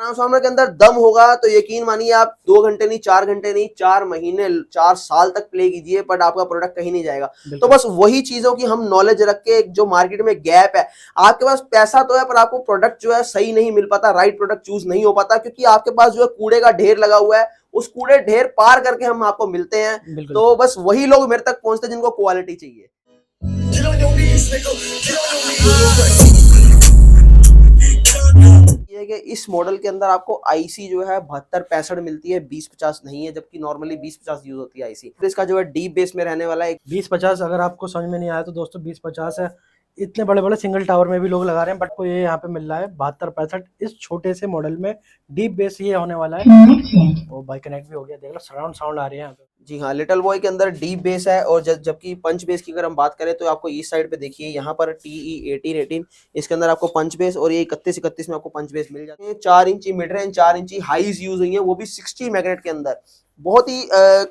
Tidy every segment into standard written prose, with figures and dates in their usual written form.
Transformer के अंदर दम होगा तो यकीन मानिए आप 2 घंटे नहीं, 4 घंटे नहीं, 4 महीने, 4 साल तक प्ले कीजिए, बट आपका प्रोडक्ट कहीं नहीं जाएगा। तो बस वही चीजों की हम नॉलेज रख के, जो मार्केट में गैप है, आपके पास पैसा तो है पर आपको प्रोडक्ट जो है सही नहीं मिल पाता, राइट प्रोडक्ट चूज नहीं हो पाता, क्योंकि आपके पास जो है कूड़े का ढेर लगा हुआ है, उस कूड़े ढेर पार करके हम आपको मिलते हैं। तो बस वही लोग मेरे तक पहुंचते हैं जिनको क्वालिटी चाहिए। ये कि इस मॉडल के अंदर आपको आईसी जो है 7265 मिलती है, 2050 नहीं है, जबकि नॉर्मली 2050 यूज होती है आईसी। तो इसका जो है डीप बेस में रहने वाला है 2050। अगर आपको समझ में नहीं आया तो दोस्तों 2050 है। इतने बड़े बड़े सिंगल टावर में भी लोग लगा रहे हैं, बट को ये यहाँ पे मिल रहा है 7265। इस छोटे से मॉडल में डीप बेस ये होने वाला है। वो भाई कनेक्ट भी हो गया, देख लो सराउंड साउंड आ रही है यहाँ पे। जी हाँ, लिटिल बॉय के अंदर डीप बेस है, और जबकि पंच बेस की अगर हम बात करें तो आपको इस साइड पे देखिए यहाँ पर TE 18 इसके अंदर आपको पंच बेस, और ये 31 में आपको पंच बेस मिल जाते हैं। 4 इंची मिड रेंज, 4 इंची हाईज यूज हुई है, वो भी 60 मैग्नेट के अंदर। बहुत ही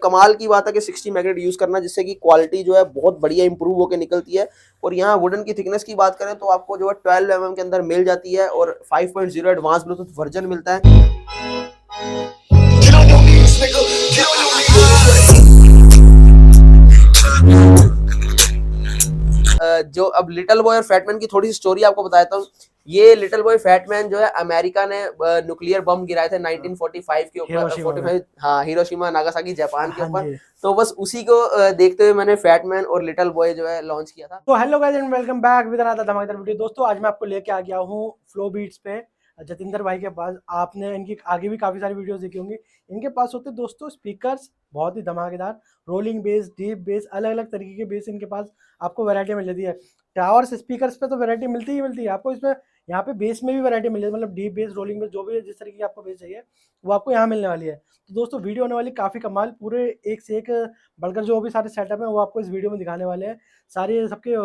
कमाल की बात है कि 60 मैग्नेट यूज करना, जिससे कि क्वालिटी जो है बहुत बढ़िया इंप्रूव होकर निकलती है। और यहाँ वुडन की थिकनेस की बात करें तो आपको जो है 12 mm के अंदर मिल जाती है, और 5.0 एडवांस ब्लूटूथ वर्जन मिलता है। जो अब लिटिल बॉय और फैटमैन की थोड़ी सी स्टोरी आपको बताता हूँ। ये लिटिल बॉय फैटमैन जो है, अमेरिका ने न्यूक्लियर बम गिराए थे 1945 के ऊपर, 45, हाँ, हिरोशिमा नागासाकी जापान के ऊपर। तो बस उसी को देखते हुए मैंने फैटमैन और लिटिल बॉय जो है लॉन्च किया था। तो hello guys and welcome back with another धमाकेदार वीडियो। दोस्तों आज मैं आपको लेके आ गया हूँ फ्लो बीट्स पे, जतिंदर भाई के पास। आपने इनकी आगे भी काफ़ी सारी वीडियोस देखी होंगी। इनके पास होते दोस्तों स्पीकर्स बहुत ही धमाकेदार, रोलिंग बेस, डीप बेस, अलग अलग तरीके के बेस इनके पास आपको वैरायटी मिल जाती है। टावर्स स्पीकर्स पे तो वैरायटी मिलती ही मिलती है आपको, इसमें यहाँ पे बेस में भी वैरायटी मिल जाती है। मतलब डीप बेस, रोलिंग बेस, जो भी जिस तरीके की आपको बेस चाहिए वो आपको यहाँ मिलने वाली है। तो दोस्तों वीडियो होने वाली काफ़ी कमाल, पूरे एक से एक बढ़कर जो भी सारे सेटअप हैं वो आपको इस वीडियो में दिखाने वाले हैं। सारे सबके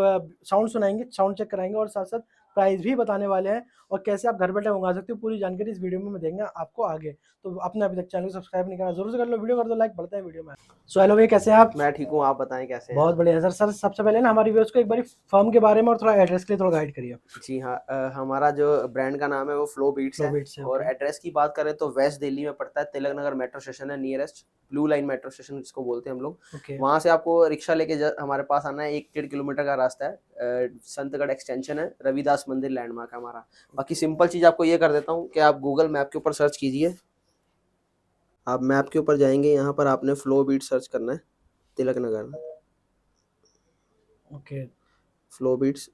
साउंड सुनाएंगे, साउंड चेक कराएंगे, और साथ साथ प्राइस भी बताने वाले हैं, और कैसे आप घर बैठे मंगा सकते हो पूरी जानकारी इस वीडियो में मैं देंगे आपको आगे। तो आपने अभी तक चैनल को सब्सक्राइब नहीं करा जरूर से कर लो, वीडियो कर दो लाइक, बढ़ते हैं वीडियो में। सो हेलो भाई, कैसे हैं आप? मैं ठीक हूँ, आप बताएं कैसे हैं? बहुत बढ़िया सर। सर सबसे पहले ना हमारी व्यूअर्स को एक बार फर्म के बारे में और थोड़ा एड्रेस के लिए थोड़ा गाइड करिए। जी हाँ, हमारा जो ब्रांड का नाम है वो फ्लो बीट्स है, और एड्रेस की बात करें तो वेस्ट दिल्ली में पड़ता है, तिलक नगर मेट्रो स्टेशन है nearest, blue line metro station जिसको बोलते हैं हम लोग। वहाँ से आपको रिक्शा लेके हमारे पास आना है, 1-1.5 किलोमीटर का रास्ता है। संतगढ़ एक्सटेंशन है, रविदास मंदिर लैंडमार्क है हमारा। बाकी सिंपल चीज आपको ये कर देता हूँ कि आप गूगल मैप के ऊपर सर्च कीजिए। आप मैप के ऊपर जाएंगे, यहाँ पर आपने फ्लो बीट सर्च करना है, Tilak Nagar. Okay, flow beats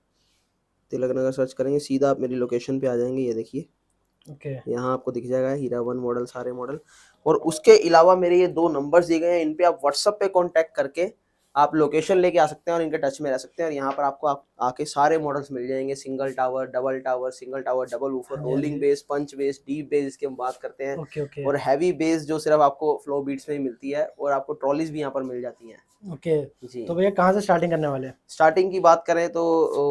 Tilak Nagar search करेंगे, सीधा आप मेरी लोकेशन पे आ जाएंगे। ये देखिए, यहाँ आपको दिख जाएगा हीरा 1 मॉडल, सारे मॉडल। और उसके अलावा मेरे ये 2 नंबर्स दिए गए हैं, इन पे आप व्हाट्सएप पे कांटेक्ट करके आप लोकेशन लेके आ सकते हैं और इनके टच में रह सकते हैं। और यहाँ पर आपको आके सारे मॉडल्स मिल जाएंगे, single tower, double tower, single tower, double woofer, rolling bass, punch bass, deep bass इसकी हम बात करते हैं। और हैवी बेस जो सिर्फ आपको फ्लो बीट्स में ही मिलती है, और आपको ट्रॉलीज भी यहाँ पर मिल जाती हैं। ओके जी। तो भैया कहाँ से स्टार्टिंग करने वाले हैं? स्टार्टिंग की बात करें तो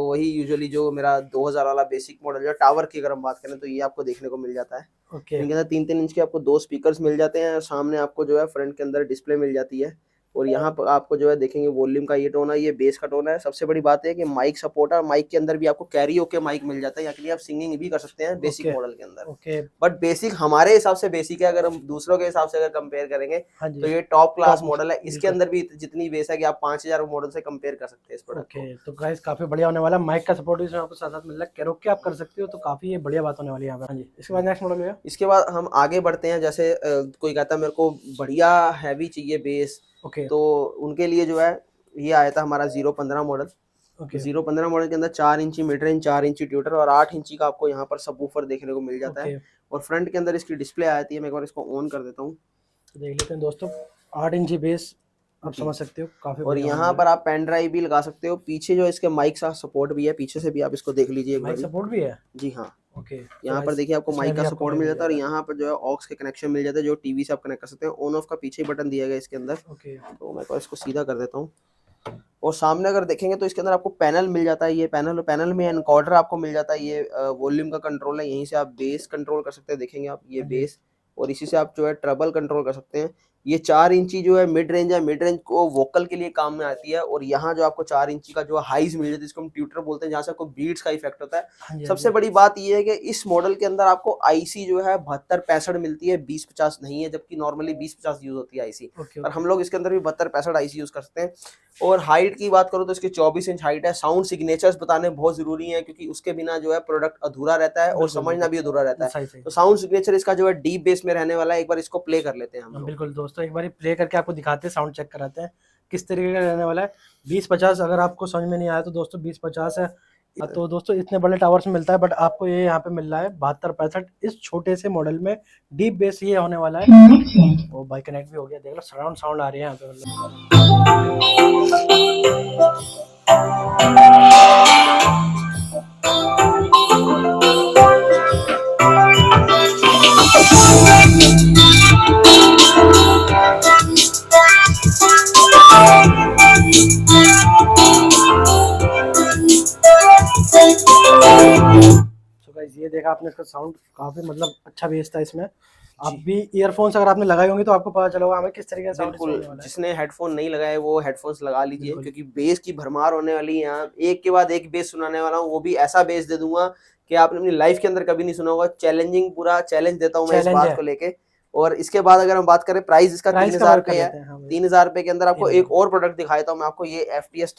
वही यूजुअली जो मेरा 2000 वाला बेसिक मॉडल, जो टावर की अगर हम बात करें तो ये आपको देखने को मिल जाता है। इनके अंदर 3-3 इंच के आपको 2 स्पीकर्स मिल जाते हैं, और सामने आपको जो है फ्रंट के अंदर डिस्प्ले मिल जाती है। और यहाँ पर आपको जो है देखेंगे वॉल्यूम का ये टोन है, ये बेस का टोन है। सबसे बड़ी बात है कि माइक सपोर्ट है, माइक के अंदर भी आपको कैरी होके माइक मिल जाता है, यानी आप सिंगिंग भी कर सकते हैं बेसिक मॉडल के अंदर। बट बेसिक हमारे हिसाब से बेसिक है, अगर हम दूसरों के हिसाब से अगर कंपेयर करेंगे तो ये टॉप क्लास मॉडल है। इसके अंदर भी जितनी बेस है कि आप 5000 मॉडल से कंपेयर कर सकते हैं इस प्रोडक्ट को। तो गाइस काफी बढ़िया होने वाला, माइक का सपोर्ट भी आपको साथ साथ मिल रहा है, कैरोक के आप कर सकते हो, तो काफी ये बढ़िया बात होने वाली है यहाँ पे। हाँ जी, इसके बाद नेक्स्ट मॉडल है। इसके बाद हम आगे बढ़ते हैं। जैसे कोई कहता है मेरे को बढ़िया हैवी चाहिए बेस, तो उनके लिए जो है ये आया था हमारा 015 मॉडल। 015 मॉडल के अंदर 4 इंची मिड रेंज, 4 इंची ट्यूटर और 8 इंची का आपको यहाँ पर सबवूफर देखने को मिल जाता है। और फ्रंट के अंदर इसकी डिस्प्ले आती है, मैं एक बार इसको ऑन कर देता हूँ, देख लेते हैं दोस्तों। 8 इंची बेस आप समझ सकते हो, काफी। और यहाँ पर आप पेन ड्राइव भी लगा सकते हो। पीछे जो इसके माइक का सपोर्ट भी है, पीछे से भी आप इसको देख लीजिए, माइक सपोर्ट भी है। जी हाँ, यहाँ पर देखिए आपको माइक का सपोर्ट मिल जाता है, और यहाँ पर जो है ऑक्स के कनेक्शन मिल जाता है, जो टीवी से आप कनेक्ट कर सकते हैं। ऑन ऑफ का पीछे ही बटन दिया गया इसके अंदर। तो मैं इसको सीधा कर देता हूँ, और सामने अगर देखेंगे तो इसके अंदर आपको पैनल मिल जाता है। ये पैनल में एनकोडर आपको मिल जाता है, ये वॉल्यूम का कंट्रोल है, यहीं से आप बेस कंट्रोल कर सकते हैं। देखेंगे आप ये बेस, और इसी से आप जो है ट्रबल कंट्रोल कर सकते हैं। ये 4 इंची जो है मिड रेंज है, मिड रेंज को वोकल के लिए काम में आती है। और यहाँ जो आपको 4 इंची का जो हाइज मिल जाती है, जिसको हम ट्यूटर बोलते हैं, जहाँ से आपको बीट्स का इफेक्ट होता है। सबसे बड़ी बात ये है कि इस मॉडल के अंदर आपको आईसी जो है 7265 मिलती है, 2050 नहीं है, जबकि नॉर्मली 2050 यूज होती है आईसी। और हम लोग इसके अंदर भी 7265 आईसी यूज कर सकते हैं। और हाइट की बात करूँ तो इसकी 24 इंच हाइट है। साउंड सिग्नेचर्स बताने बहुत जरूरी है, क्योंकि उसके बिना जो है प्रोडक्ट अधूरा रहता है और समझना भी अधूरा रहता है। तो साउंड सिग्नेचर इसका जो है डीप बेस में रहने वाला है। एक बार इसको प्ले कर लेते हैं हम। बिल्कुल दोस्तों, एक बार प्ले करके आपको दिखाते हैं, साउंड चेक कराते हैं किस तरीके का रहने वाला है। 2050 अगर आपको समझ में नहीं आया तो दोस्तों 2050 है। तो दोस्तों इतने बड़े टावर्स में मिलता है, बट आपको ये यहाँ पे मिल रहा है 7265 इस छोटे से मॉडल में। डीप बेस ये होने वाला है। वो भाई कनेक्ट भी हो गया, देख लो सराउंड साउंड आ रही है यहाँ पे। ये देखा आपने, इसका साउंड काफी मतलब अच्छा बेस था इसमें। आप भी ईयरफोन्स अगर आपने लगाए होंगे तो आपको पता चलेगा हमें किस तरीके से साउंड होने वाला है। जिसने हेडफोन नहीं लगाए वो हेडफोन्स लगा लीजिए, क्योंकि बेस की भरमार होने वाली है। यहाँ एक के बाद एक बेस सुनाने वाला हूँ, वो भी ऐसा बेस दे दूंगा कि आपने अपनी लाइफ के अंदर कभी नहीं सुना होगा। चैलेंजिंग, पूरा चैलेंज देता हूँ मैं इस बात को लेके। और इसके बाद अगर हम बात करें प्राइस, इसका 3000 रुपये है। 3000 रुपये के अंदर आपको एक और प्रोडक्ट दिखाया था मैं आपको, ये FTS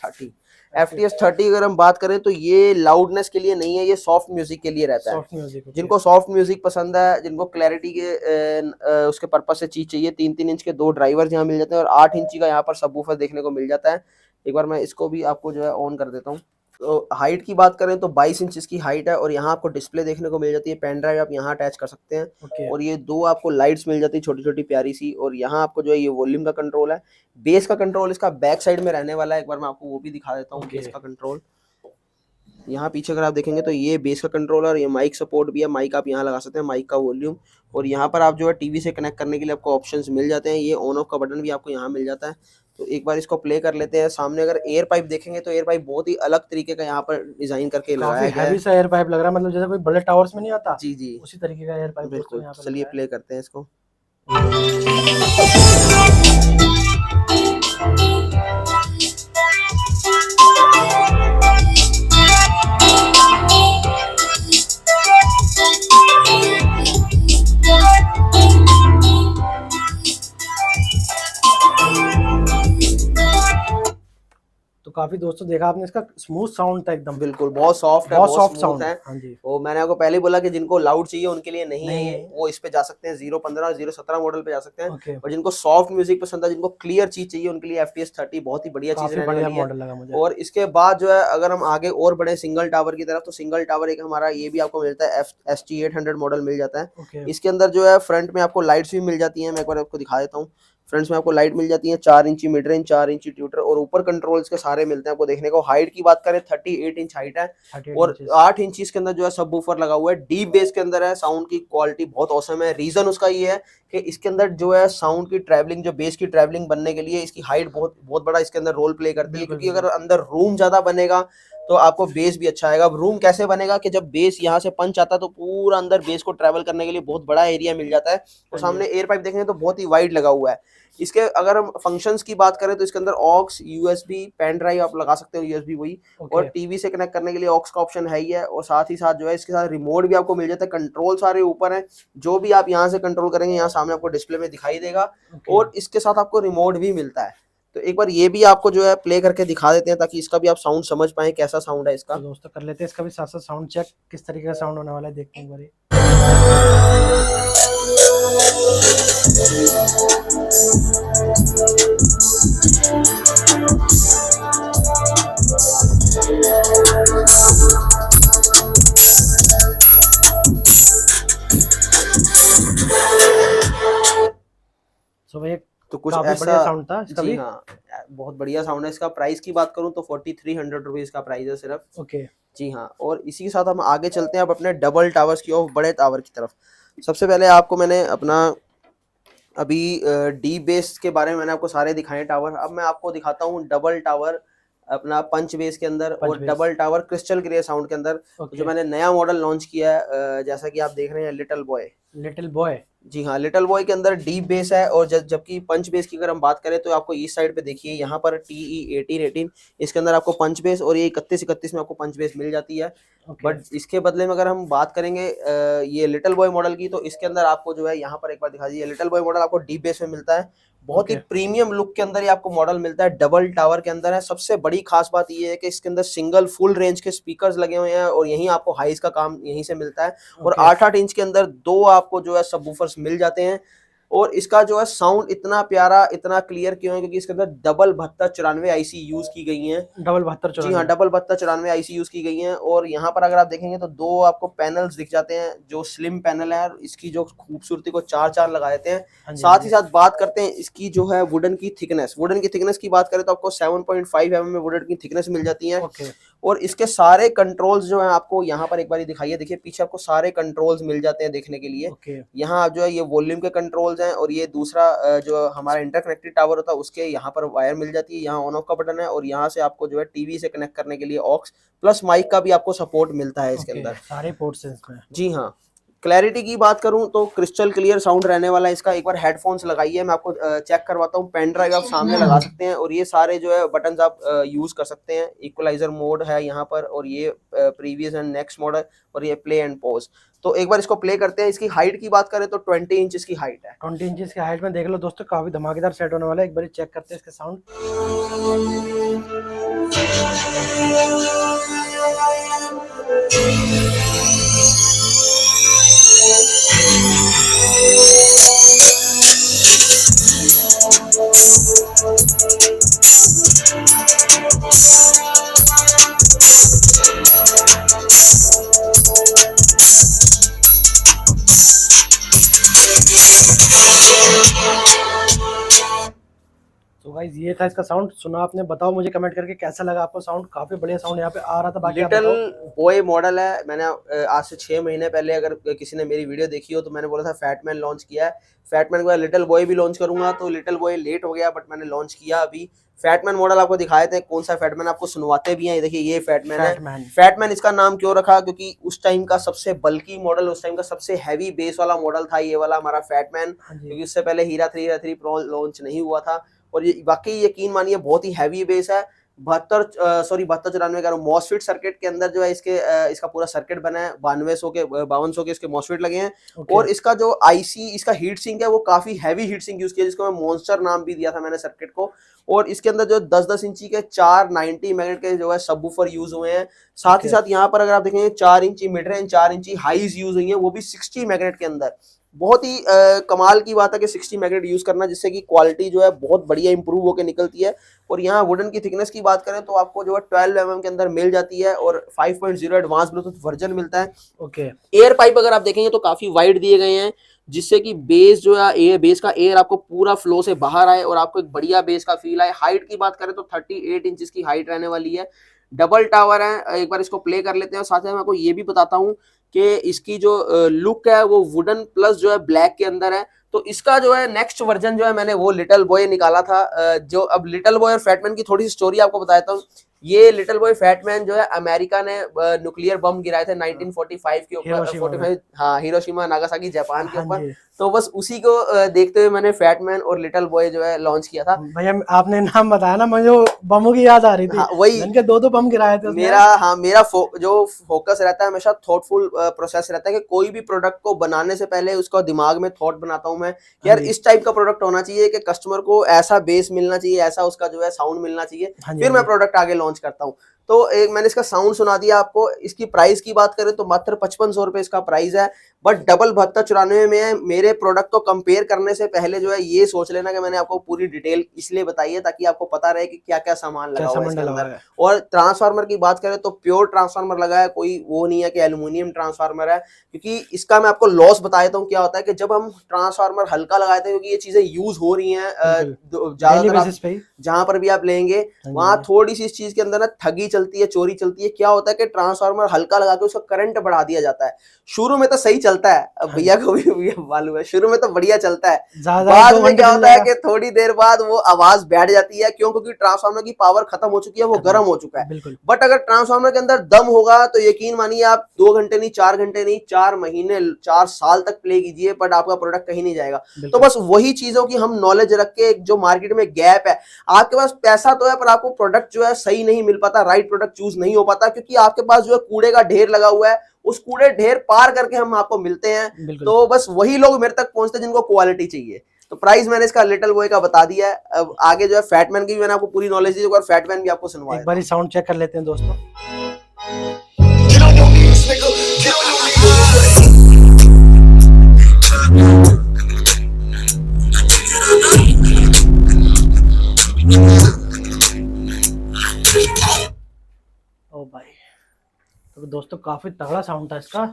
30 अगर हम बात करें तो ये लाउडनेस के लिए नहीं है, ये सॉफ्ट म्यूजिक के लिए रहता है। जिनको सॉफ्ट म्यूजिक पसंद है, जिनको क्लैरिटी के उसके पर्पज से चीज चाहिए, 3-3 इंच के 2 ड्राइवर यहाँ मिल जाते हैं और 8 इंची का यहाँ पर सबवूफर देखने को मिल जाता है। एक बार मैं इसको भी आपको जो है ऑन कर देता हूँ। तो हाइट की बात करें तो 22 इंच इसकी हाइट है। और यहाँ आपको डिस्प्ले देखने को मिल जाती है, पेन ड्राइव आप यहाँ अटैच कर सकते हैं। और ये 2 आपको लाइट्स मिल जाती है छोटी छोटी प्यारी सी। और यहाँ आपको जो है ये वॉल्यूम का कंट्रोल है। बेस का कंट्रोल इसका बैक साइड में रहने वाला है। एक बार मैं आपको वो भी दिखा देता हूँ। बेस का कंट्रोल यहाँ पीछे अगर आप देखेंगे तो ये बेस का कंट्रोलर, ये माइक सपोर्ट भी है, माइक आप यहाँ लगा सकते हैं, माइक का वॉल्यूम। और यहाँ पर आप जो है टीवी से कनेक्ट करने के लिए आपको ऑप्शंस मिल जाते हैं। ये ऑन ऑफ का बटन भी आपको यहाँ मिल जाता है। तो एक बार इसको प्ले कर लेते हैं। सामने अगर एयर पाइप देखेंगे तो एयर पाइप बहुत ही अलग तरीके का यहाँ पर डिजाइन करके लगाया गया है। हैवी सा एयर पाइप लग रहा है, मतलब जैसे कोई बड़े टावर्स में नहीं आता, जी जी उसी तरीके का एयर पाइप। बिल्कुल, चलिए प्ले करते हैं इसको। तो काफी दोस्तों देखा आपने, इसका स्मूथ साउंड था एकदम। बिल्कुल, बहुत सॉफ्ट है, बहुत सॉफ्ट साउंड है। हाँ जी। वो मैंने आपको पहले बोला कि जिनको लाउड चाहिए उनके लिए नहीं है, वो इस पे जा सकते हैं, 015 017 मॉडल पे जा सकते हैं। और जिनको सॉफ्ट म्यूजिक पसंद है, जिनको क्लियर चीज चाहिए, उनके लिए FTS 30 बहुत ही बढ़िया चीज रहने वाली है। और इसके बाद जो है अगर हम आगे और बढ़े सिंगल टावर की तरफ, तो सिंगल टावर एक हमारा ये भी आपको मिलता है, ST 800 मॉडल मिल जाता है। इसके अंदर जो है फ्रंट में आपको लाइट्स भी मिल जाती है। मैं एक बार आपको दिखा देता हूँ। फ्रंट्स में आपको लाइट मिल जाती है, 4 इंची मिड रेंज, 4 इंची ट्यूटर। और ऊपर कंट्रोल्स के सारे मिलते हैं आपको देखने को। हाइट की बात करें 38 इंच हाइट है और 8 इंची इसके अंदर जो है सबवूफर लगा हुआ है। डीप बेस के अंदर है। साउंड की क्वालिटी बहुत औसम है। रीजन उसका ये है कि इसके अंदर जो है साउंड की ट्रैवलिंग, जो बेस की ट्रैवलिंग बनने के लिए इसकी हाइट बहुत बड़ा इसके अंदर रोल प्ले करती है। क्योंकि अगर अंदर रूम ज्यादा बनेगा तो आपको बेस भी अच्छा आएगा। अब रूम कैसे बनेगा कि जब बेस यहाँ से पंच आता है तो पूरा अंदर बेस को ट्रैवल करने के लिए बहुत बड़ा एरिया मिल जाता है। और सामने एयर पाइप देखेंगे तो बहुत ही वाइड लगा हुआ है। इसके अगर हम फंक्शंस की बात करें तो इसके अंदर ऑक्स, USB, पेन ड्राइव आप लगा सकते हो, USB वही। और टीवी से कनेक्ट करने के लिए ऑक्स का ऑप्शन है ही है। और साथ ही साथ जो है इसके साथ रिमोट भी आपको मिल जाता है। कंट्रोल सारे ऊपर हैं, जो भी आप यहाँ से कंट्रोल करेंगे यहाँ सामने आपको डिस्प्ले में दिखाई देगा। और इसके साथ आपको रिमोट भी मिलता है। तो एक बार ये भी आपको जो है प्ले करके दिखा देते हैं, ताकि इसका भी आप साउंड समझ पाए कैसा साउंड है इसका। तो दोस्तों कर लेते हैं इसका भी साथ साथ साउंड चेक, किस तरीके का साउंड होने वाला है देखते हैं एक बार। तो कुछ ऐसा साउंड था इसका भी। हाँ, बहुत बढ़िया साउंड है इसका। प्राइस की बात करूं तो 4300 रुपीज का प्राइस है सिर्फ। जी हाँ। और इसी के साथ हम आगे चलते हैं अब अपने डबल टावर्स की और बड़े टावर की तरफ। सबसे पहले आपको मैंने अपना अभी डी बेस के बारे में मैंने आपको सारे दिखाए टावर। अब मैं आपको दिखाता हूँ डबल टावर अपना पंच बेस के अंदर और double tower crystal grey sound के अंदर। जो मैंने नया मॉडल लॉन्च किया है, जैसा कि आप देख रहे हैं, लिटिल बॉय जी हाँ, लिटिल बॉय के अंदर डीप बेस है और जबकि पंच बेस की अगर हम बात करें तो आपको इस साइड पे देखिए यहाँ पर TE 18 इसके अंदर आपको पंच बेस और ये 31 में आपको पंच बेस मिल जाती है। बट इसके बदले में अगर हम बात करेंगे ये लिटिल बॉय मॉडल की, तो इसके अंदर आपको जो है यहाँ पर एक बार दिखा दीजिए, लिटिल बॉय मॉडल आपको डीप बेस में मिलता है, बहुत ही प्रीमियम लुक के अंदर ये आपको मॉडल मिलता है, डबल टावर के अंदर है। सबसे बड़ी खास बात ये है कि इसके अंदर सिंगल फुल रेंज के स्पीकर्स लगे हुए हैं और यहीं आपको हाइस का काम यहीं से मिलता है। और 8-8 इंच के अंदर 2 आपको जो है सबवूफर्स मिल जाते हैं। और इसका जो है साउंड इतना प्यारा, इतना क्लियर क्यों है, क्योंकि इसके अंदर डबल 7294 आईसी यूज की गई हैं। डबल 7294, जी हाँ, डबल 7294 आईसी यूज की गई हैं। और यहाँ पर अगर आप देखेंगे तो 2 आपको पैनल्स दिख जाते हैं, जो स्लिम पैनल है, इसकी जो खूबसूरती को 4-4 लगा देते हैं। साथ ही साथ बात करते हैं इसकी जो है वुडन की थिकनेस, वुडन की थिकनेस की बात करें तो आपको 7.5 mm में वुडन की थिकनेस मिल जाती है। और इसके सारे कंट्रोल्स जो है आपको यहाँ पर एक बार दिखाइए, देखिए पीछे आपको सारे कंट्रोल्स मिल जाते हैं देखने के लिए। यहाँ जो है ये वॉल्यूम के कंट्रोल्स हैं और ये दूसरा जो हमारा इंटरकनेक्टेड टावर होता है उसके यहाँ पर वायर मिल जाती है, यहाँ ऑन ऑफ का बटन है और यहाँ से आपको जो है टीवी से कनेक्ट करने के लिए ऑक्स प्लस माइक का भी आपको सपोर्ट मिलता है इसके अंदर। सारे पोर्ट्स हैं इसमें। जी हाँ, क्लैरिटी की बात करूं तो क्रिस्टल क्लियर साउंड रहने वाला है इसका। एक बार हेडफोन्स लगाइए, मैं आपको चेक करवाता हूँ। पेन ड्राइव आप सामने लगा सकते हैं और ये सारे जो है बटन्स आप यूज कर सकते हैं। इक्वलाइजर मोड है यहाँ पर और ये प्रीवियस एंड नेक्स्ट मोड है और ये प्ले एंड पॉज। तो एक बार इसको प्ले करते हैं। इसकी हाइट की बात करें तो 20 इंच की हाइट है। 20 इंच की हाइट में देख लो दोस्तों, काफी धमाकेदार सेट होने वाला है। एक बार चेक करते हैं इसके साउंड। तो गाइस ये था इसका साउंड, सुना आपने। बताओ मुझे कमेंट करके कैसा लगा आपको साउंड। काफी बढ़िया साउंड यहाँ पे आ रहा था। बाकी लिटिल बॉय मॉडल है। मैंने आज से 6 महीने पहले अगर किसी ने मेरी वीडियो देखी हो तो मैंने बोला था फैटमैन लॉन्च किया है। फैटमैन के बाद लिटिल बॉय भी लॉन्च करूंगा, तो लिटिल बॉय लेट हो गया बट मैंने लॉन्च किया अभी। फैटमैन मॉडल आपको दिखाए थे, कौन सा फैटमैन आपको सुनवाते भी हैं। देखिए ये फैटमैन है। फैटमैन इसका नाम क्यों रखा, क्योंकि उस टाइम का सबसे बल्कि मॉडल, उस टाइम का सबसे हैवी बेस वाला मॉडल था ये वाला हमारा फैटमैन, क्योंकि उससे पहले हीरा 3 प्रो लॉन्च नहीं हुआ था। और ये वाकई यकीन मानिए बहुत ही हैवी बेस है। 7294 का मॉसफेट सर्किट के अंदर जो है इसका पूरा सर्किट बना है। 5200 के इसके मॉसफेट लगे हैं। और इसका जो आईसी, इसका हीट सिंक है वो काफी हैवी हीट सिंक यूज किया, जिसको मैं मॉन्स्टर नाम भी दिया था मैंने सर्किट को। और इसके अंदर जो 10-10 इंची के 4 90 मैग्नेट के जो है सबवूफर यूज हुए हैं। साथ ही साथ यहाँ पर अगर आप देखेंगे 4 इंची मिड रेंज, 4 इंची हाईज यूज हुई है, वो भी 60 मैग्नेट के अंदर। बहुत ही कमाल की बात है कि 60 मैग्नेट यूज करना, जिससे कि क्वालिटी जो है बहुत बढ़िया इंप्रूव होकर निकलती है। और यहाँ वुडन की थिकनेस की बात करें तो आपको जो है 12 mm के अंदर मिल जाती है और 5.0 एडवांस ब्लूटूथ वर्जन मिलता है। एयर पाइप अगर आप देखेंगे तो काफी वाइड दिए गए हैं, जिससे कि बेस जो है बेस का एयर आपको पूरा फ्लो से बाहर आए और आपको एक बढ़िया बेस का फील आए। हाइट की बात करें तो 38 इंच की हाइट रहने वाली है। डबल टावर है। एक बार इसको प्ले कर लेते हैं और साथ ही मैं आपको ये भी बताता हूँ कि इसकी जो लुक है वो वुडन प्लस जो है ब्लैक के अंदर है। तो इसका जो है नेक्स्ट वर्जन जो है मैंने वो लिटिल बॉय निकाला था। जो अब लिटिल बॉय और फैटमैन की थोड़ी सी स्टोरी आपको बताता हूँ। ये लिटिल बॉय फैटमैन जो है अमेरिका ने न्यूक्लियर बम गिराए थे 1945 के ऊपर, 45 हाँ हिरोशिमा नागासाकी जापान के ऊपर। तो बस उसी को देखते हुए मैंने फैटमैन और लिटिल बॉय जो है लॉन्च किया था। भैया आपने नाम बताया ना, मुझे बमों की याद आ रही थी। हाँ, वही इनके 2 बम गिराए थे। मेरा जो फोकस रहता है हमेशा थॉटफुल प्रोसेस रहता है कि कोई भी प्रोडक्ट को बनाने से पहले उसका दिमाग में थॉट बनाता हूं मैं, यार इस टाइप का प्रोडक्ट होना चाहिए कि कस्टमर को ऐसा बेस मिलना चाहिए, ऐसा उसका जो है साउंड मिलना चाहिए, फिर मैं प्रोडक्ट आगे लॉन्च करता हूँ। तो एक मैंने इसका साउंड सुना दिया आपको। इसकी प्राइस की बात करें तो मात्र 5500 रुपए इसका प्राइस है, बट डबल 7294 में है। मेरे प्रोडक्ट को कंपेयर करने से पहले जो है ये सोच लेना कि मैंने आपको पूरी डिटेल इसलिए बताई है ताकि आपको पता रहे कि क्या क्या सामान लगा हुआ है इसके अंदर। और ट्रांसफार्मर की बात करें तो प्योर ट्रांसफार्मर लगा है, कोई वो नहीं है कि एल्यूमिनियम ट्रांसफार्मर है। क्योंकि इसका मैं आपको लॉस बता देता हूँ क्या होता है कि जब हम ट्रांसफार्मर हल्का लगाते हैं, क्योंकि ये चीजें यूज हो रही है ज्यादातर, जहां पर भी आप लेंगे वहां थोड़ी सी इस चीज के अंदर ना ठगी चलती है, चोरी चलती है। क्या होता है कि ट्रांसफार्मर हल्का लगा के उसका करंट बढ़ा दिया जाता है। शुरू में तो सही चलता है, अब भैया को भी मालूम है, शुरू में तो बढ़िया चलता है, बाद में क्या होता है कि थोड़ी देर बाद वो आवाज बैठ जाती है। क्यों? क्योंकि ट्रांसफार्मर की पावर खत्म हो चुकी है, वो गर्म हो चुका है। बट अगर ट्रांसफार्मर के अंदर दम होगा तो यकीन मानिए आप 2 घंटे नहीं, 4 घंटे नहीं, 4 महीने, 4 साल तक प्ले कीजिए, बट आपका प्रोडक्ट कहीं नहीं जाएगा। तो बस वही चीजों की हम नॉलेज रख के, जो मार्केट में गैप है, आपके पास पैसा तो है पर आपको प्रोडक्ट जो है सही नहीं मिल पाता, राइट प्रोडक्ट चूज नहीं हो पाता, क्योंकि आपके पास जो है कूड़े का ढेर लगा हुआ है। उस कूड़े ढेर पार करके हम आपको मिलते हैं, तो बस वही लोग मेरे तक पहुंचते हैं जिनको क्वालिटी चाहिए। तो प्राइस मैंने इसका लिटिल बॉय का बता दिया है। अब आगे जो है फैटमैन की भी मैंने आपको पूरी नॉलेज दी, और फैटमैन भी आपको सुनवाया। एक बार साउंड चेक कर लेते हैं दोस्तों। ओ भाई, तो दोस्तों काफी तगड़ा साउंड था इसका।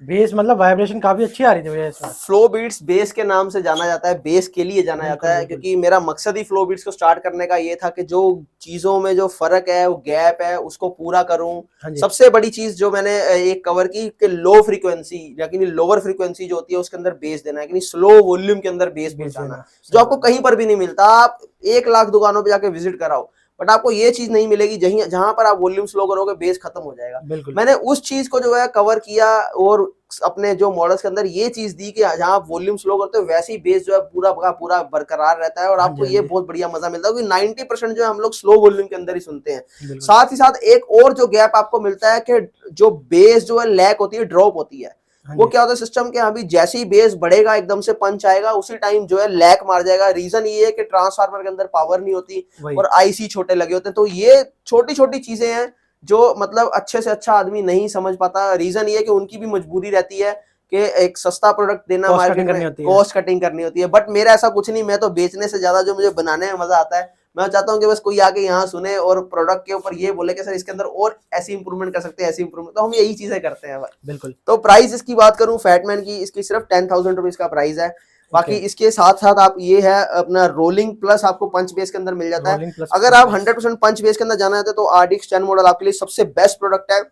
बेस मतलब वाइब्रेशन काफी अच्छी आ रही थी भैया इसमें। फ्लो बीट्स बेस के नाम से जाना जाता है, बेस के लिए जाना जाता है, क्योंकि मेरा मकसद ही फ्लो बीट्स को स्टार्ट करने का ये था कि जो चीजों में जो फर्क है, वो गैप है, उसको पूरा करूं। सबसे बड़ी चीज जो मैंने एक कवर की कि लो फ्रीक्वेंसी, यानी लोअर फ्रीक्वेंसी जो होती है उसके अंदर बेस देना है, यानी स्लो वॉल्यूम के अंदर बेस पहुंचाना, जो आपको कहीं पर भी नहीं मिलता। आप 1 लाख दुकानों पे जाके विजिट कराओ, बट आपको ये चीज नहीं मिलेगी जहां पर आप वॉल्यूम स्लो करोगे बेस खत्म हो जाएगा। मैंने उस चीज को जो है कवर किया, और अपने जो मॉडल्स के अंदर ये चीज दी कि जहां आप वॉल्यूम स्लो करते हो वैसे ही बेस जो है पूरा का पूरा बरकरार रहता है, और आपको ये बहुत बढ़िया मजा मिलता है, क्योंकि 90% जो है हम लोग स्लो वॉल्यूम के अंदर ही सुनते हैं। साथ ही साथ एक और जो गैप आपको मिलता है कि जो बेस जो है लैक होती है, ड्रॉप होती है, वो क्या होता है सिस्टम के, अभी जैसे ही बेस बढ़ेगा एकदम से पंच आएगा, उसी टाइम जो है लैक मार जाएगा। रीजन ये है कि ट्रांसफार्मर के अंदर पावर नहीं होती और आईसी छोटे लगे होते हैं। तो ये छोटी छोटी चीजें हैं जो मतलब अच्छे से अच्छा आदमी नहीं समझ पाता। रीजन ये है कि उनकी भी मजबूरी रहती है कि एक सस्ता प्रोडक्ट देना, मार्केट में कॉस्ट कटिंग करनी होती है। बट मेरा ऐसा कुछ नहीं, मैं तो बेचने से ज्यादा जो मुझे बनाने में मजा आता है, मैं चाहता हूं कि बस कोई आके यहाँ सुने और प्रोडक्ट के ऊपर ये बोले कि सर इसके अंदर और ऐसी इंप्रूवमेंट कर सकते हैं, ऐसी इंप्रूवमेंट। तो हम यही चीजें करते हैं भाई। बिल्कुल। तो प्राइस इसकी बात करूं फैटमैन की, इसकी सिर्फ 10,000 रुपीज का प्राइस है। बाकी इसके साथ साथ आप ये है अपना रोलिंग प्लस आपको पंच बेस के अंदर मिल जाता है। अगर आप 100% पंच बेस के अंदर जाना है तो RDX 10 मॉडल आपके लिए सबसे बेस्ट प्रोडक्ट है।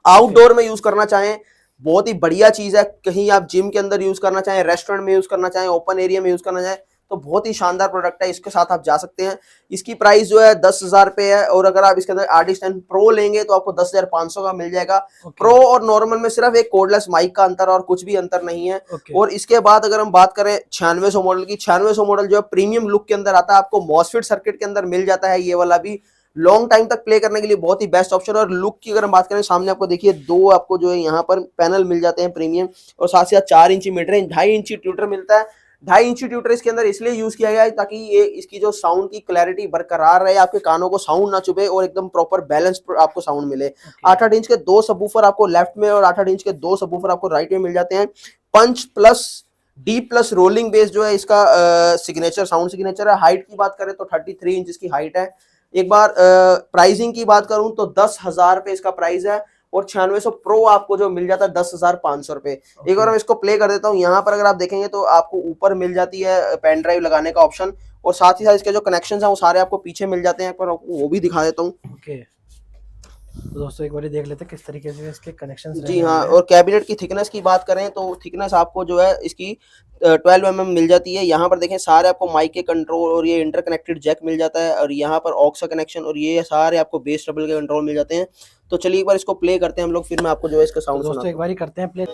आउटडोर में यूज करना चाहें, बहुत ही बढ़िया चीज है। कहीं आप जिम के अंदर यूज करना चाहें, रेस्टोरेंट में यूज करना चाहें, ओपन एरिया में यूज करना चाहें, तो बहुत ही शानदार प्रोडक्ट है। इसके साथ आप जा सकते हैं। इसकी प्राइस जो है 10,000 रुपए है, और अगर आप इसके अंदर RDX 10 प्रो लेंगे तो आपको 10,500 का मिल जाएगा। प्रो और नॉर्मल में सिर्फ एक कोडलेस माइक का अंतर, और कुछ भी अंतर नहीं है। और इसके बाद अगर हम बात करें 9600 मॉडल की, 9600 मॉडल जो है प्रीमियम लुक के अंदर आता है, आपको मॉसफेट सर्किट के अंदर मिल जाता है। ये वाला भी लॉन्ग टाइम तक प्ले करने के लिए बहुत ही बेस्ट ऑप्शन। और लुक की अगर हम बात करें, सामने आपको देखिए 2 आपको जो है यहाँ पर पैनल मिल जाते हैं प्रीमियम, और साथ ही साथ 4 इंची मिड रेंज, 2.5 इंची ट्यूटर मिलता है। 2.5 इंची ट्यूटर इसके अंदर इसलिए यूज किया गया है ताकि ये इसकी जो साउंड की क्लैरिटी बरकरार रहे, आपके कानों को साउंड ना चुभे और एकदम प्रॉपर बैलेंस आपको साउंड मिले। 8-8 इंच के 2 सबवूफर आपको लेफ्ट में, और 8-8 इंच के 2 सबवूफर आपको राइट में मिल जाते हैं। Punch plus D plus rolling bass जो है इसका सिग्नेचर साउंड सिग्नेचर है। हाइट की बात करें तो 33 इंच की हाइट है। एक बार प्राइसिंग की बात करूं तो 10,000 रुपए इसका प्राइस है, और 9600 प्रो आपको जो मिल जाता है 10,500 रुपए। एक बार मैं इसको प्ले कर देता हूं। यहाँ पर अगर आप देखेंगे तो आपको ऊपर मिल जाती है पेन ड्राइव लगाने का ऑप्शन, और साथ ही साथ इसके जो कनेक्शन है वो सारे आपको पीछे मिल जाते हैं। पर वो भी दिखा देता हूँ। तो दोस्तों एक बार देख लेते हैं किस तरीके से इसके कनेक्शंस जी हाँ। और कैबिनेट की थिकनेस की बात करें तो थिकनेस आपको जो है इसकी 12 mm मिल जाती है। यहाँ पर देखें सारे आपको माइक के कंट्रोल और ये इंटरकनेक्टेड जैक मिल जाता है, और यहाँ पर ऑक्स का कनेक्शन, और ये सारे आपको बेस ट्रबल के कंट्रोल मिल जाते हैं। तो चलिए एक बार इसको प्ले करते हैं हम लोग, फिर मैं आपको जो है इसका साउंड सुनाता हूं। एक बार ही करते हैं प्ले।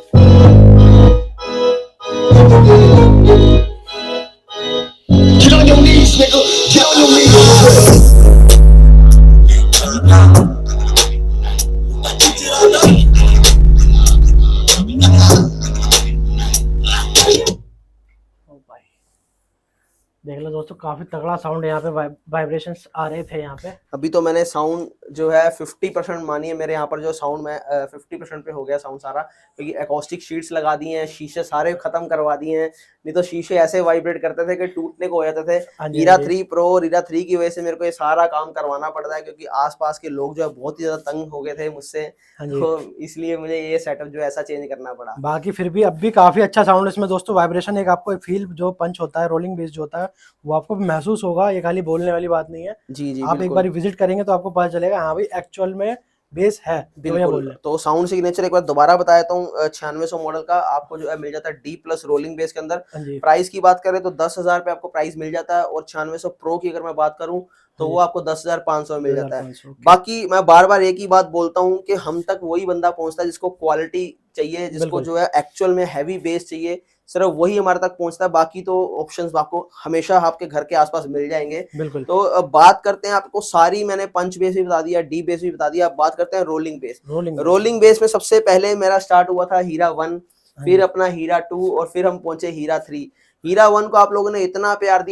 देख लो दोस्तों काफी तगड़ा साउंड है। यहाँ पे वाइब्रेशंस आ रहे थे यहाँ पे। अभी तो मैंने साउंड जो है 50% मानिए, मेरे यहाँ पर जो साउंड में 50% पे हो गया साउंड सारा, क्योंकि एकॉस्टिक शीट्स लगा दी हैं, शीशे सारे खत्म करवा दिए हैं। नहीं तो शीशे ऐसे वाइब्रेट करते थे कि टूटने को हो जाते थे। हीरा 3 प्रो और हीरा 3 की वजह से मेरे को ये सारा काम करवाना पड़ता है, क्योंकि आसपास के लोग जो है बहुत ही ज्यादा तंग हो गए थे मुझसे, तो इसलिए मुझे ये सेटअप जो है ऐसा चेंज करना पड़ा। बाकी फिर भी अब भी काफी अच्छा साउंड इसमें दोस्तों। वाइब्रेशन एक आपको फील जो पंच होता है, रोलिंग बेस जो होता है वो आपको महसूस होगा, ये खाली बोलने वाली बात नहीं है। जी आप एक बार विजिट करेंगे तो आपको पता चलेगा हाँ भाई एक्चुअल में बेस है। बिल्कुल। तो साउंड सिग्नेचर एक बार दोबारा बता देता हूँ, 9600 मॉडल का आपको जो है मिल जाता है डी प्लस रोलिंग बेस के अंदर। प्राइस की बात करें तो 10,000 पे आपको प्राइस मिल जाता है, और 9600 प्रो की अगर मैं बात करूं तो वो आपको 10,500 मिल जाता है। बाकी मैं बार बार एक ही बात बोलता हूँ कि हम तक वही बंदा पहुंचता है जिसको क्वालिटी चाहिए, जिसको जो है एक्चुअल में हैवी बेस चाहिए, सिर्फ वही हमारे तक पहुंचता है। बाकी तो ऑप्शंस आपको हमेशा आपके घर के आसपास मिल जाएंगे। तो अब बात करते हैं, आपको सारी मैंने पंच बेस भी बता दिया, डी बेस भी बता दिया, अब बात करते हैं रोलिंग बेस। रोलिंग बेस में सबसे पहले मेरा स्टार्ट हुआ था हीरा 1, फिर अपना हीरा 2, और फिर हम पहुंचे हीरा 3। हीरा 1 को आप लोगों ने इतना प्यार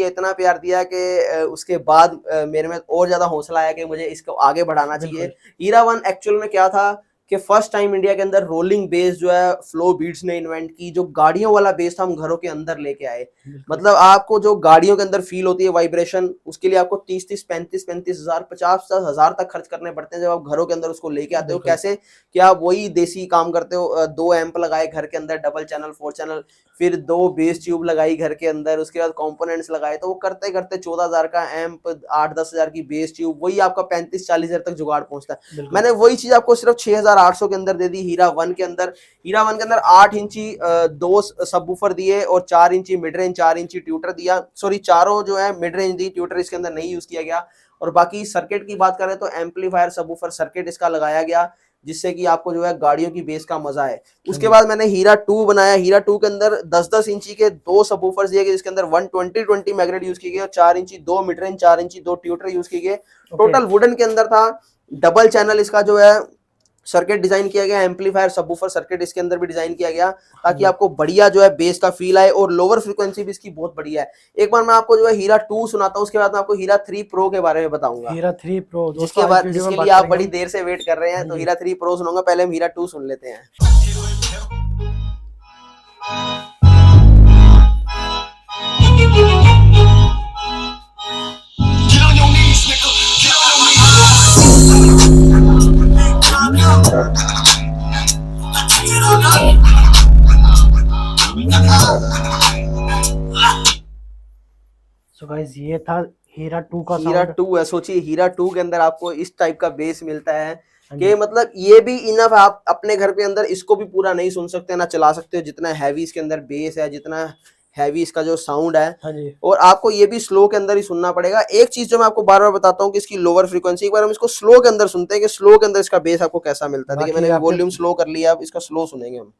दिया कि उसके बाद मेरे में और ज्यादा हौसला आया कि मुझे इसको आगे बढ़ाना चाहिए। हीरा 1 एक्चुअल में क्या था कि फर्स्ट टाइम इंडिया के अंदर रोलिंग बेस जो है फ्लो बीट्स ने इन्वेंट की। जो गाड़ियों वाला बेस था हम घरों के अंदर लेके आए। मतलब आपको जो गाड़ियों के अंदर फील होती है वाइब्रेशन, उसके लिए आपको 30-30, 35-35 हजार, 50-50 तक खर्च करने पड़ते हैं जब आप घरों के अंदर उसको लेके आते हो। कैसे कि आप वही देसी काम करते हो, 2 एम्प लगाए घर के अंदर, डबल चैनल 4 चैनल, फिर 2 बेस ट्यूब लगाई घर के अंदर, उसके बाद कंपोनेंट्स लगाए, तो वो करते करते 14,000 का एम्प, 8-10 हजार की बेस ट्यूब, वही आपका 35-40 हजार तक जुगाड़ पहुंचता है। मैंने वही चीज आपको सिर्फ 6,800 के अंदर दे दी हीरा 1 के अंदर। हीरा 1 के अंदर 8 इंची 2 सबवूफर दिए और 4 इंची मिड रेंज, 4 इंची ट्यूटर दिया। सॉरी, चारों जो है मिड रेंज दी, ट्यूटर इसके अंदर नहीं यूज किया गया। और बाकी सर्किट की बात करें तो एम्पलीफायर सबवूफर सर्किट इसका लगाया गया, जिससे कि आपको जो है गाड़ियों की बेस का मजा है। उसके बाद मैंने हीरा 2 बनाया। हीरा 2 के अंदर 10-10 इंची के 2 सबवूफर्स दिए गए, जिसके अंदर 120-20 मैग्नेट यूज किए गए, और 4 इंची 2 मिड रेंज, 4 इंची 2 ट्यूटर यूज किए गए। टोटल वुडन के अंदर था। डबल चैनल इसका जो है सर्किट डिजाइन किया गया, एम्पलीफायर सबवूफर सर्किट इसके अंदर भी डिजाइन किया गया, ताकि आपको बढ़िया जो है बेस का फील आए, और लोअर फ्रीक्वेंसी भी इसकी बहुत बढ़िया है। एक बार मैं आपको जो है हीरा 2 सुनाता हूँ, उसके बाद मैं आपको हीरा 3 प्रो के बारे में बताऊंगा। हीरा 3 प्रो जिसके लिए आप बड़ी देर से वेट कर रहे हैं, तो हीरा 3 प्रो सुनूंगा, पहले हम हीरा 2 सुन लेते हैं। सो गाइस, ये था हीरा 2 का हीरा 2 है। सोचिए हीरा 2 के अंदर आपको इस टाइप का बेस मिलता है कि मतलब ये भी इनफ। आप अपने घर के अंदर इसको भी पूरा नहीं सुन सकते ना चला सकते हो, जितना हैवी इसके अंदर बेस है, जितना हैवी इसका जो साउंड है। और आपको ये भी स्लो के अंदर ही सुनना पड़ेगा। एक चीज जो मैं आपको बार बार बताता हूँ कि इसकी लोअर फ्रीक्वेंसी, एक बार हम इसको स्लो के अंदर सुनते हैं कि स्लो के अंदर इसका बेस आपको कैसा मिलता है। देखिए मैंने वॉल्यूम स्लो कर लिया, अब इसका स्लो सुनेंगे हम।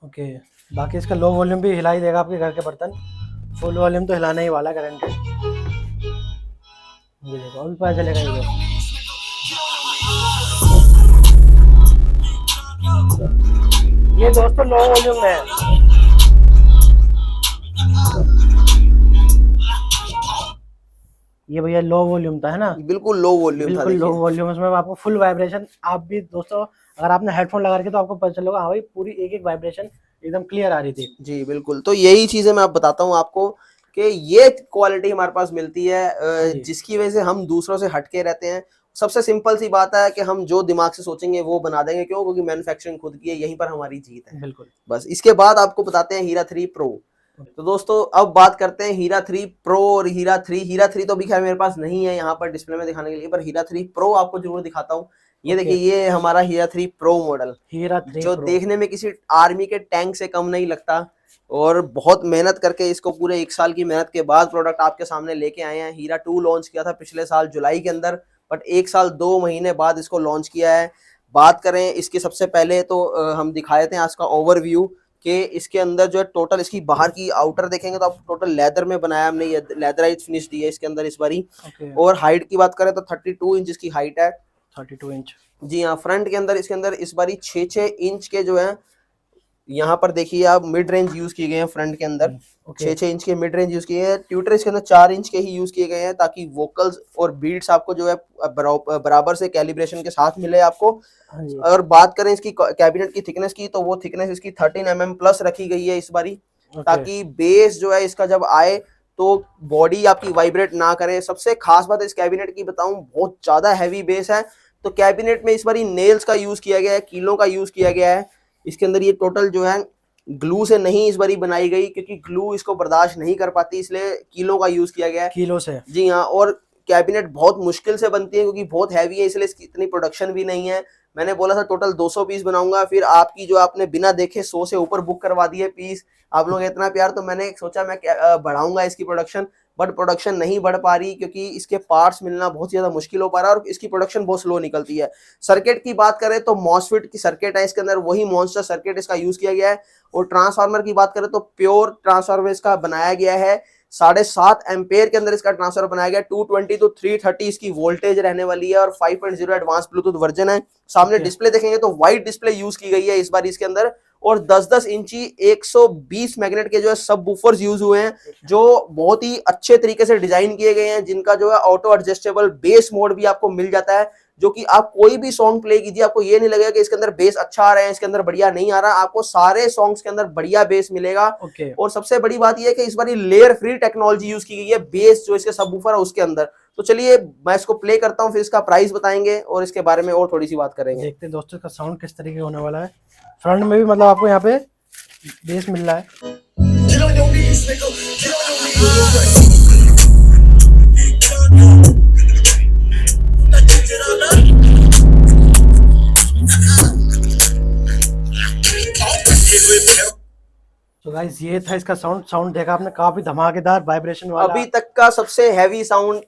ओके, बाकी इसका लो वॉल्यूम भी हिला ही देगा आपके घर के बर्तन, फुल वॉल्यूम तो हिलाना ही वाला गारंटेड। ये देखो अभी पता चलेगा। ये दोस्तों लो वॉल्यूम में है। ये भैया लो वॉल्यूम था, है ना? बिल्कुल लो वॉल्यूम था, बिल्कुल लो वॉल्यूम। इसमें आपको फुल वाइब्रेशन, आप भी दोस्तों अगर आपने हेडफोन लगा रखे तो आपको पता चलेगा हाँ भाई पूरी एक एक वाइब्रेशन एकदम क्लियर आ रही थी। जी बिल्कुल। तो यही चीजें मैं आप बताता हूँ आपको कि ये क्वालिटी हमारे पास मिलती है, जिसकी वजह से हम दूसरों से हटके रहते हैं। सबसे सिंपल सी बात है कि हम जो दिमाग से सोचेंगे वो बना देंगे। क्यों? क्योंकि मैन्युफैक्चरिंग खुद की है, यहीं पर हमारी जीत है। बिल्कुल। बस इसके बाद आपको बताते हैं हीरा 3 प्रो। तो दोस्तों अब बात करते हैं हीरा 3 प्रो और हीरा 3। हीरा 3 तो अभी खैर मेरे पास नहीं है यहाँ पर डिस्प्ले में दिखाने के लिए, पर हीरा 3 प्रो आपको जरूर दिखाता हूँ। ये देखिए, ये हमारा हीरा 3 प्रो मॉडल, हीरा 3 जो देखने में किसी आर्मी के टैंक से कम नहीं लगता, और बहुत मेहनत करके इसको पूरे 1 साल की मेहनत के बाद प्रोडक्ट आपके सामने लेके आए हैं। हीरा 2 लॉन्च किया था पिछले साल जुलाई के अंदर, बट 1 साल 2 महीने बाद इसको लॉन्च किया है। बात करें इसकी सबसे पहले तो हम दिखाए थे आज का ओवरव्यू कि इसके अंदर जो है टोटल इसकी बाहर की आउटर देखेंगे तो आप टोटल लेदर में बनाया हमने, ये लेदराइज फिनिश दी है इसके अंदर इस बारी। और हाइट की बात करें तो 32 इंच इसकी हाइट है। 32 इंच। जी हाँ। फ्रंट के अंदर इसके अंदर इस बारी 6-6 इंच के जो है, यहाँ पर देखिए आप मिड रेंज यूज किए गए हैं फ्रंट के अंदर। 6-6 इंच के मिड रेंज यूज किए हैं। ट्यूटर इसके अंदर 4 इंच के ही यूज किए गए हैं, ताकि वोकल्स और बीट्स आपको जो है बराबर से कैलिब्रेशन के साथ मिले आपको। अगर बात करें इसकी कैबिनेट की थिकनेस की, तो वो थिकनेस इसकी 13 mm प्लस रखी गई है इस बारी, ताकि बेस जो है इसका जब आए तो बॉडी आपकी वाइब्रेट ना करे। सबसे खास बात इस कैबिनेट की बताऊं, बहुत ज्यादा हैवी बेस है, तो कैबिनेट में इस बारी नेल्स का यूज किया गया है, कीलों का यूज किया गया है। इसके अंदर ये टोटल जो है ग्लू से नहीं इस बारी बनाई गई, क्योंकि ग्लू इसको बर्दाश्त नहीं कर पाती, इसलिए कीलों का यूज किया गया है। कीलों से? जी हाँ। और कैबिनेट बहुत मुश्किल से बनती है क्योंकि बहुत हैवी है, इसलिए इसकी इतनी प्रोडक्शन भी नहीं है। मैंने बोला था टोटल 200 पीस बनाऊंगा, फिर आपकी जो आपने बिना देखे 100 से ऊपर बुक करवा दिए पीस। आप लोगों का इतना प्यार, तो मैंने सोचा मैं बढ़ाऊंगा इसकी प्रोडक्शन, बट प्रोडक्शन नहीं बढ़ पा रही क्योंकि इसके पार्ट्स मिलना बहुत ज्यादा मुश्किल हो पा रहा है और इसकी प्रोडक्शन बहुत स्लो निकलती है। सर्किट की बात करें तो मॉसफेट की सर्किट है इसके अंदर, वही मॉन्स्टर सर्किट इसका यूज किया गया है। और ट्रांसफार्मर की बात करें तो प्योर ट्रांसफार्मर इसका बनाया गया है, 7.5 एम्पेयर के अंदर इसका ट्रांसफर बनाया गया। 220 to 330 इसकी वोल्टेज रहने वाली है और 5.0 एडवांस ब्लूटूथ वर्जन है। सामने डिस्प्ले देखेंगे तो वाइड डिस्प्ले यूज की गई है इस बार इसके अंदर, और 10-10 इंची 120 मैग्नेट के जो है सब वूफर्स यूज हुए हैं, जो बहुत ही अच्छे तरीके से डिजाइन किए गए हैं, जिनका जो है ऑटो एडजस्टेबल बेस मोड भी आपको मिल जाता है, जो कि आप कोई भी सॉन्ग प्ले कीजिए आपको ये नहीं लगेगा कि इसके अंदर बेस अच्छा आ रहा है, इसके अंदर बढ़िया नहीं आ रहा, आपको सारे सॉन्ग्स के अंदर बढ़िया बेस मिलेगा। और सबसे बड़ी बात ये है कि इस बार लेयर फ्री टेक्नोलॉजी यूज की गई है बेस जो इसके सबवूफर है उसके अंदर। तो चलिए मैं इसको प्ले करता हूँ, फिर इसका प्राइस बताएंगे और इसके बारे में और थोड़ी सी बात करेंगे। देखते हैं दोस्तों इसका साउंड किस तरीके होने वाला है। फ्रंट में भी मतलब आपको यहाँ पे बेस मिल रहा है। तो गाइस ये था इसका साउंड देखा आपने, काफी धमाकेदार वाइब्रेशन वाला। अभी तक का सबसे हैवी साउंड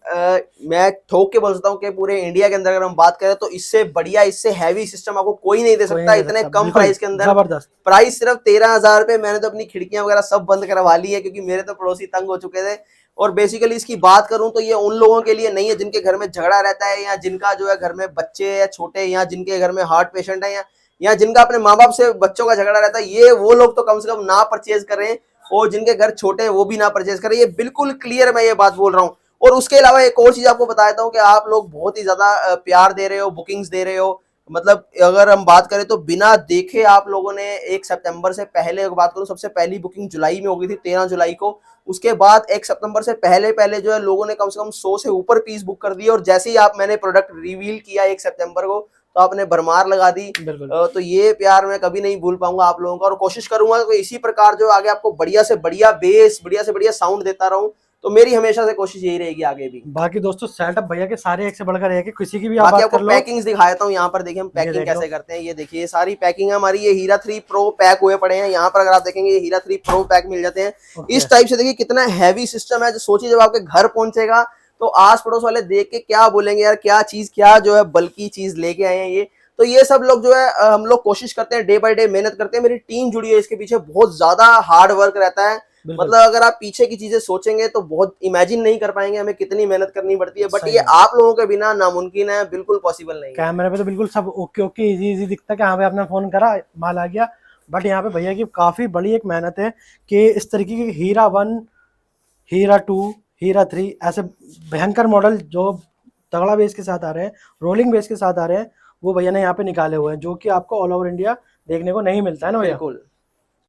मैं ठोक के बोल सकता हूँ कि पूरे इंडिया के अंदर अगर हम बात करें तो इससे बढ़िया, इससे हैवी सिस्टम आपको कोई नहीं दे सकता इतने कम प्राइस के अंदर। जबरदस्त प्राइस सिर्फ 13,000 रुपए। मैंने तो अपनी खिड़कियां वगैरह सब बंद करवा ली है क्योंकि मेरे तो पड़ोसी तंग हो चुके थे। और बेसिकली इसकी बात करूं तो ये उन लोगों के लिए नहीं है जिनके घर में झगड़ा रहता है, या जिनका जो है घर में बच्चे या छोटे, या जिनके घर में हार्ट पेशेंट है, या जिनका अपने माँ बाप से बच्चों का झगड़ा रहता है, ये वो लोग तो कम से कम ना परचेज करें, और जिनके घर छोटे हैं वो भी ना परचेज करें। ये बिल्कुल क्लियर मैं ये बात बोल रहा हूँ। और उसके अलावा एक और चीज आपको बताता हूँ कि आप लोग बहुत ही ज्यादा प्यार दे रहे हो, बुकिंग्स दे रहे हो। मतलब अगर हम बात करें तो बिना देखे आप लोगों ने 1 सितंबर से पहले, अगर बात करूं सबसे पहली बुकिंग जुलाई में हो गई थी 13 जुलाई को। उसके बाद 1 सितंबर से पहले जो है लोगों ने कम से कम 100 से ऊपर पीस बुक कर दिए, और जैसे ही मैंने प्रोडक्ट रिवील किया 1 सितंबर को तो आपने भरमार लगा दी। तो ये प्यार मैं कभी नहीं भूल पाऊंगा आप लोगों का, और कोशिश करूंगा कि इसी प्रकार जो आगे आपको बढ़िया से बढ़िया बेस, बढ़िया से बढ़िया साउंड देता रहूं। तो मेरी हमेशा से कोशिश यही रहेगी आगे भी। बाकी दोस्तों सेटअप भैया के सारे एक से बढ़कर एक है, किसी की भी बाकी आपको पैकिंग्स दिखाता हूँ। यहाँ पर देखिए हम पैकिंग कैसे करते हैं। ये देखिए सारी पैकिंग है हमारी। ये हीरा 3 प्रो पैक हुए पड़े हैं यहाँ पर, अगर आप देखेंगे ये हीरा 3 प्रो पैक मिल जाते हैं इस टाइप से। देखिए कितना हैवी सिस्टम है। जो सोचिए जब आपके घर पहुंचेगा तो आस पड़ोस वाले देख के क्या बोलेंगे, यार क्या चीज, क्या जो है बल्कि चीज लेके आए हैं ये। तो ये सब लोग जो है हम लोग कोशिश करते हैं, डे बाय डे मेहनत करते हैं। मेरी टीम जुड़ी है इसके पीछे, बहुत ज्यादा हार्ड वर्क रहता है। मतलब अगर आप पीछे की चीजें सोचेंगे तो बहुत इमेजिन नहीं कर पाएंगे हमें कितनी मेहनत करनी पड़ती है, बट ये आप लोगों के बिना नामुमकिन है, बिल्कुल पॉसिबल नहीं है। कैमरे पे तो बिल्कुल सब ओके इजी दिखता है कि हाँ भाई आपने फोन करा माल आ गया, बट यहाँ पे भैया की काफी बड़ी एक मेहनत है कि इस तरीके की हीरा 1, हीरा 2, हीरा 3 ऐसे भयंकर मॉडल जो तगड़ा बेस के साथ आ रहे हैं, रोलिंग बेस के साथ आ रहे हैं, वो भैया ने यहाँ पे निकाले हुए हैं, जो कि आपको ऑल ओवर इंडिया देखने को नहीं मिलता है ना भैया। बिल्कुल।